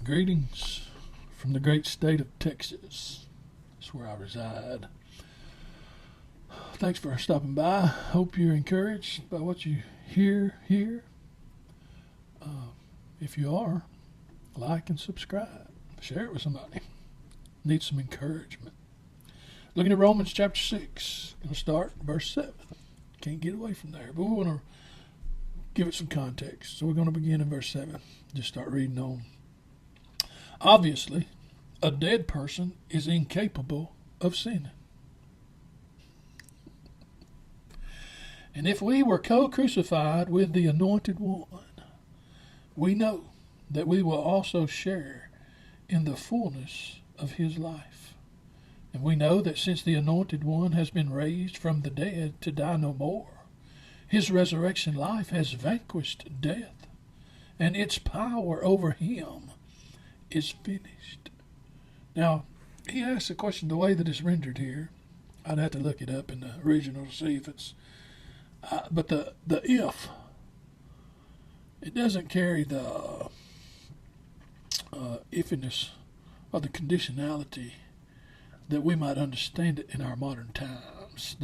Greetings from the great state of Texas. That's where I reside. Thanks for stopping by. Hope you're encouraged by what you hear here. If you are, like and subscribe. Share it with somebody. Need some encouragement. Looking at Romans chapter 6. Going to start verse 7. Can't get away from there, but we want to give it some context. So we're going to begin in verse 7. Just start reading on. Obviously, a dead person is incapable of sinning. And if we were co-crucified with the Anointed One, we know that we will also share in the fullness of his life. And we know that since the Anointed One has been raised from the dead to die no more, his resurrection life has vanquished death, and its power over him is finished. Now, he asks a question the way that it's rendered here. I'd have to look it up in the original to see if it's... but the if, it doesn't carry the iffiness or the conditionality that we might understand it in our modern times.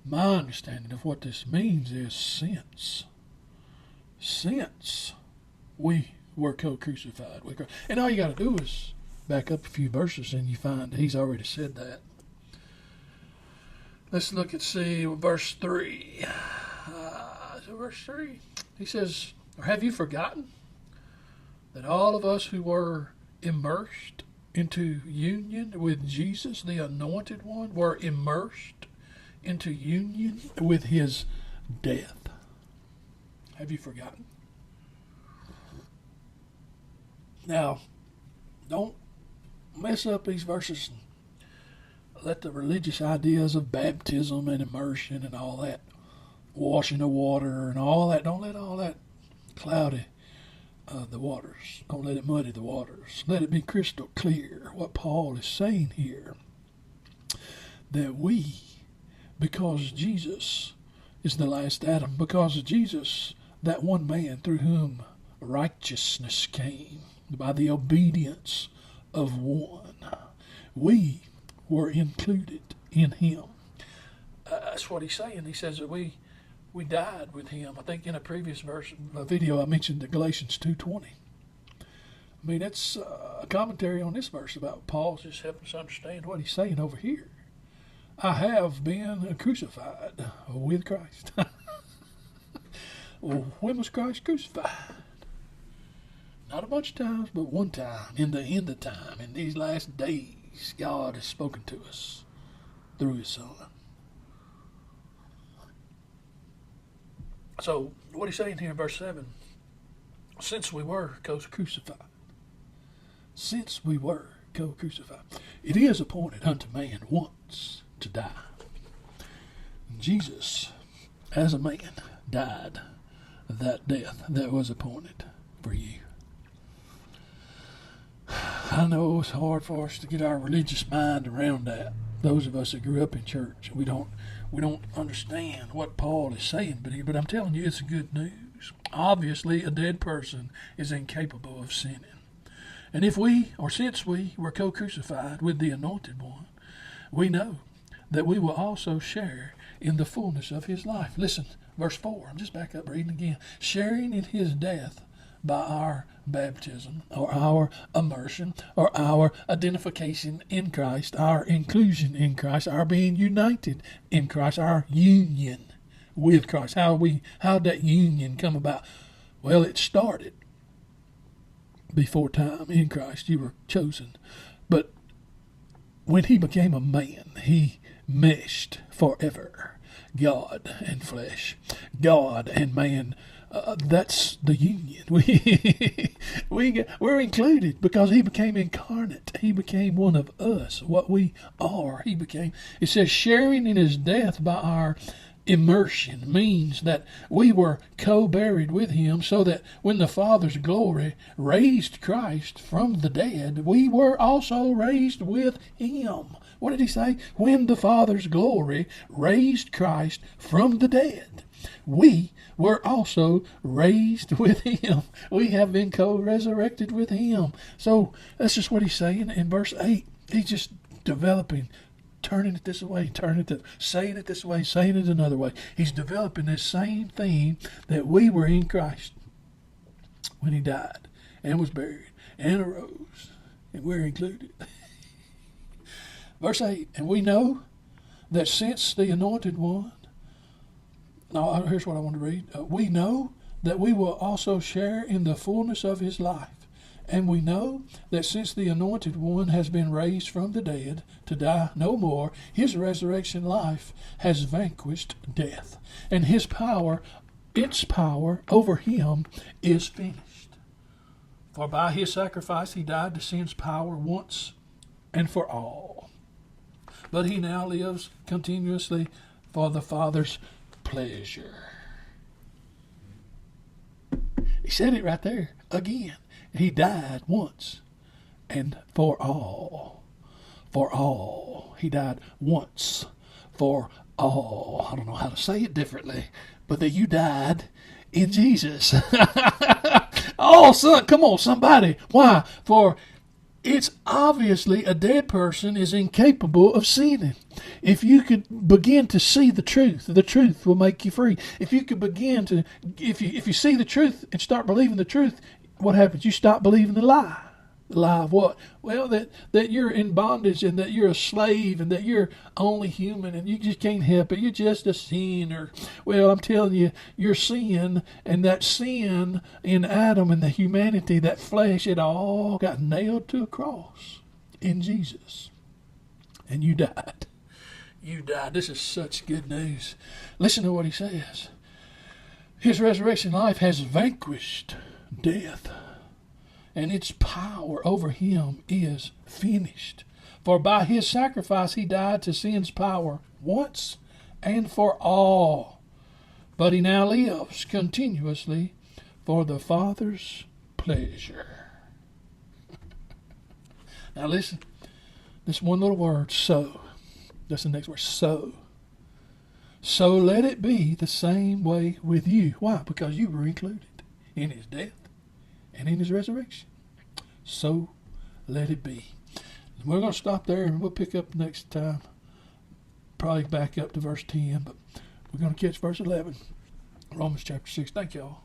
My understanding of what this means is since we were co-crucified with Christ. And all you got to do is back up a few verses and you find he's already said that. Let's look at, verse 3. Verse 3? He says, or have you forgotten that all of us who were immersed into union with Jesus, the Anointed One, were immersed into union with his death? Have you forgotten? Now, don't mess up these verses and let the religious ideas of baptism and immersion and all that, washing of water and all that, don't let all that cloudy the waters. Don't let it muddy the waters. Let it be crystal clear what Paul is saying here. That we, because Jesus is the last Adam, because Jesus, that one man through whom righteousness came, by the obedience of one, we were included in him. That's what he's saying. He says that we died with him. I think in a previous video I mentioned the Galatians 2:20. I mean, it's a commentary on this verse about Paul just helping us understand what he's saying over here. I have been crucified with Christ. Well, when was Christ crucified? Not a bunch of times, but one time, in the end of time, in these last days, God has spoken to us through his Son. So, what he's saying here in verse 7, since we were co-crucified, it is appointed unto man once to die. Jesus, as a man, died that death that was appointed for you. I know it's hard for us to get our religious mind around that. Those of us that grew up in church, we don't understand what Paul is saying, but I'm telling you, it's good news. Obviously, a dead person is incapable of sinning. And since we were co-crucified with the Anointed One, we know that we will also share in the fullness of his life. Listen, verse 4, I'm just back up reading again. Sharing in his death by our baptism, or our immersion, or our identification in Christ, our inclusion in Christ, our being united in Christ, our union with Christ. How'd that union come about? Well, it started before time in Christ. You were chosen. But when he became a man, he meshed forever. God and flesh, God and man. That's the union. We're included because he became incarnate. He became one of us, what we are. It says sharing in his death by our immersion means that we were co-buried with him, so that when the Father's glory raised Christ from the dead, we were also raised with him. What did he say? When the Father's glory raised Christ from the dead. we were also raised with him. We have been co-resurrected with him. So that's just what he's saying in verse 8. He's just developing, turning it this way, saying it this way, saying it another way. He's developing this same theme that we were in Christ when he died and was buried and arose, and we're included. Verse 8, and we know that since the Anointed One, now here's what I want to read. We know that we will also share in the fullness of his life. And we know that since the Anointed One has been raised from the dead to die no more, his resurrection life has vanquished death. And his power, its power over him is finished. For by his sacrifice he died to sin's power once and for all. But he now lives continuously for the Father's pleasure. He said it right there again. He died once and for all. For all. He died once for all. I don't know how to say it differently, but that you died in Jesus. Oh, son, come on, somebody. Why? For it's obviously a dead person is incapable of sinning. If you could begin to see the truth will make you free. If you could begin to, if you see the truth and start believing the truth, what happens? You stop believing the lie. The lie of what? Well, that you're in bondage and that you're a slave and that you're only human and you just can't help it. You're just a sinner. Well, I'm telling you, your sin and that sin in Adam and the humanity, that flesh, it all got nailed to a cross in Jesus. And you died. You died. This is such good news. Listen to what he says. His resurrection life has vanquished death, and its power over him is finished. For by his sacrifice he died to sin's power once and for all. But he now lives continuously for the Father's pleasure. Now listen, this one little word, so. That's the next word, so. So let it be the same way with you. Why? Because you were included in his death and in his resurrection. So let it be. We're going to stop there and we'll pick up next time. Probably back up to verse 10, but we're going to catch verse 11. Romans chapter 6. Thank y'all.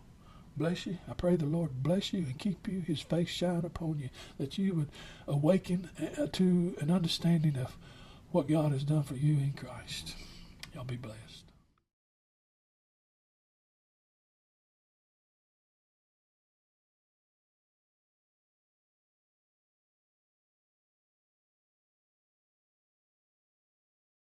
Bless you. I pray the Lord bless you and keep you, his face shine upon you, that you would awaken to an understanding of what God has done for you in Christ. Y'all be blessed.